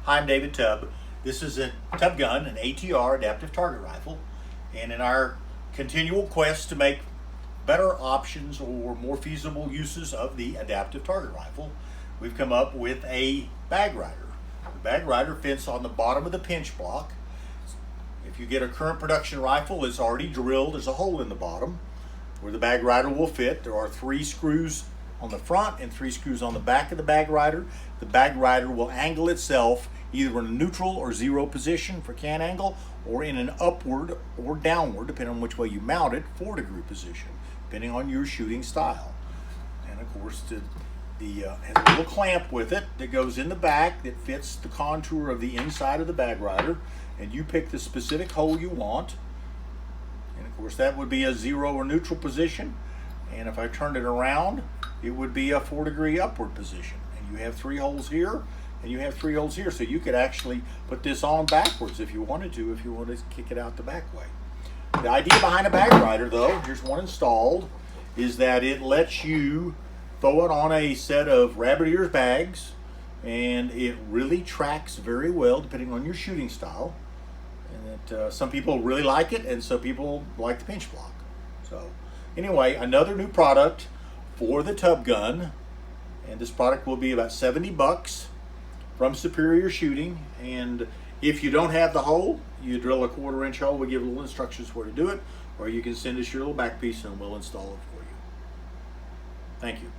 Hi, I'm David Tubb. This is a TUBBGUN, an ATR, adaptive target rifle. And in our continual quest to make better options or more feasible uses of the adaptive target rifle, we've come up with a bag rider. The bag rider fits on the bottom of the pinch block. If you get a current production rifle, it's already drilled. There's a hole in the bottom where the bag rider will fit. There are 3 screws on the front and 3 screws on the back of the bag rider. The bag rider will angle itself either in a neutral or 0 position for can angle, or in an upward or downward, depending on which way you mount it, 4-degree position, depending on your shooting style. And of course, it has a little clamp with it that goes in the back that fits the contour of the inside of the bag rider, and you pick the specific hole you want. And of course, that would be a 0 or neutral position. And if I turned it around, it would be a 4-degree upward position. And you have 3 holes here, and you have 3 holes here. So you could actually put this on backwards if you wanted to kick it out the back way. The idea behind a bag rider, though, here's one installed, is that it lets you throw it on a set of rabbit ears bags, and it really tracks very well depending on your shooting style. And that some people really like it, and some people like the pinch block. So anyway, another new product for the TUBBGUN, and this product will be about 70 bucks from Superior Shooting. And if you don't have the hole, you drill a 1/4-inch hole. We give little instructions where to do it, or you can send us your little back piece and we'll install it for you. Thank you.